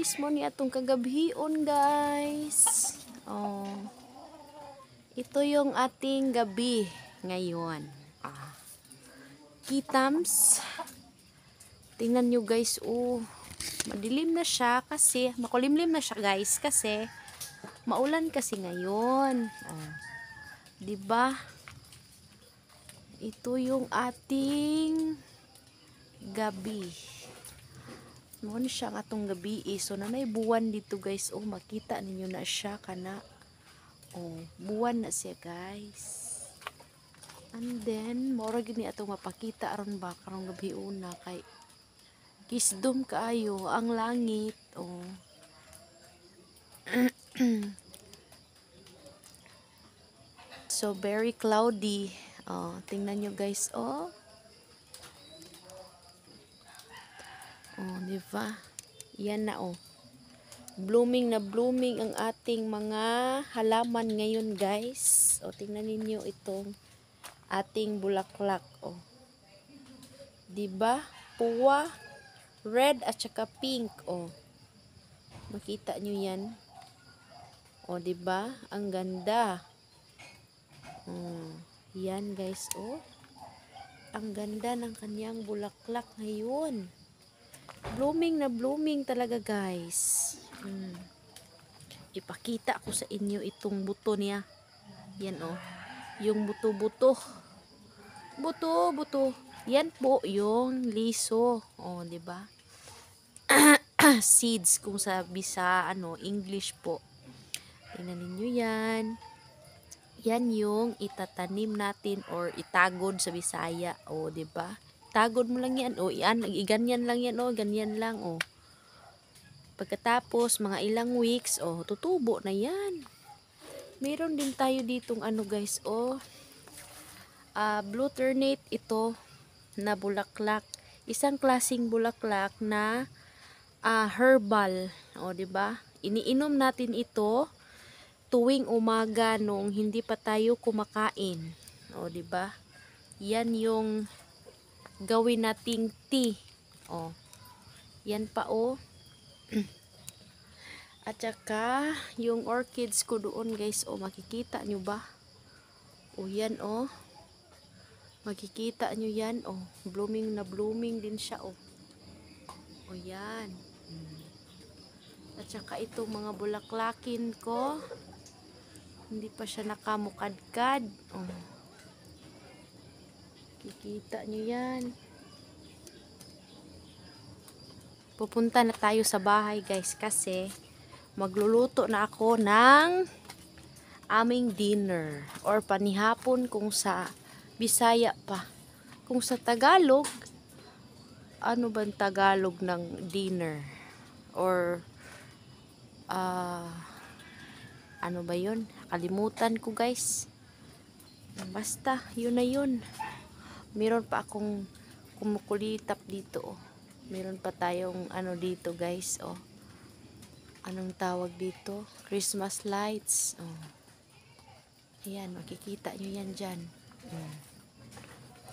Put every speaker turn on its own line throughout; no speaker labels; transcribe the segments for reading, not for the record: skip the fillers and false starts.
guys, mo ni atong kagabhion guys. Oh. Ito yung ating gabi ngayon. Kitams. Tingnan nyo guys, madilim na siya kasi, makulimlim na siya guys kasi maulan kasi ngayon. Diba? Ito yung ating gabi. Noon siya nga atong gabi so nanay buwan dito guys. Makita ninyo na siya kana. Buwan na siya guys. And then mora gid ni atong mapakita aron ba karong gabi una kay kisdom kaayo ang langit. So very cloudy. Tingnan nyo guys. Diba? Yan na blooming na blooming ang ating mga halaman ngayon guys. Tingnan niyo itong ating bulaklak. Diba? Puwa, red at saka pink. Makita nyo yan. Diba? Ang ganda. Yan guys. Ang ganda ng kanyang bulaklak ngayon. Blooming na blooming talaga guys. Ipakita ko sa inyo itong buto niya. Yan yung buto-buto. Buto-buto. Yan po yung liso. Diba? Seeds kung sabi sa English po. Tingnan ninyo yan. Yan yung itatanim natin or itagod sa Bisaya. Diba? Tagod mo lang yan. Ganyan lang yan. Ganyan lang. Pagkatapos, mga ilang weeks, tutubo na yan. Meron din tayo ditong guys, blue ternate ito na bulaklak. Isang klaseng bulaklak na herbal. Diba? Iniinom natin ito tuwing umaga nung hindi pa tayo kumakain. Diba? Yan yung gawin nating tea. Yan pa At saka yung orchids ko doon guys, makikita nyo ba? Yan makikita nyo yan. Blooming na blooming din siya. Yan. At saka itong mga bulaklakin ko, hindi pa siya nakamukadkad. Kikita nyo yan. Pupunta na tayo sa bahay guys kasi magluluto na ako ng aming dinner or panihapon kung sa Bisaya pa. Kung sa Tagalog, ano ba ang Tagalog ng dinner? Or ano ba yun? Kalimutan ko guys. Basta, yun na yun. Meron pa akong kumukulitap dito. Meron pa tayong dito guys. Anong tawag dito? Christmas lights. Ayan, makikita nyo yan dyan.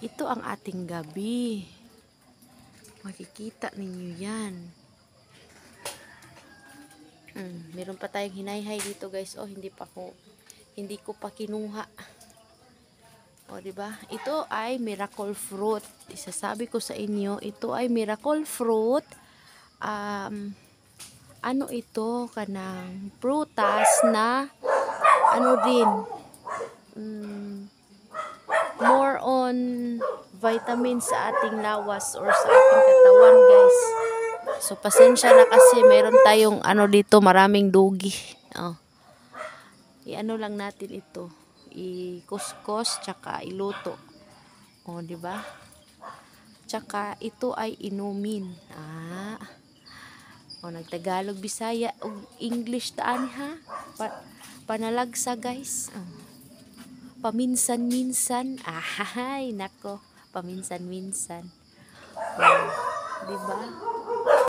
Ito ang ating gabi. Makikita ninyo yan. Meron pa tayong hinayhay dito guys. Hindi ko pa kinuha. Diba? Ito ay miracle fruit. Isasabi ko sa inyo, ito ay miracle fruit. Ito kanang prutas na din more on vitamins sa ating lawas or sa ating katawan guys. So pasensya na kasi meron tayong dito maraming dugi. Lang natin ito. I-kuskus tsaka iluto. Diba? Tsaka ito ay inumin. Nagtagalog, Bisaya ug English taan ha. Panalagsa guys. Paminsan-minsan. Nako, paminsan-minsan. Diba?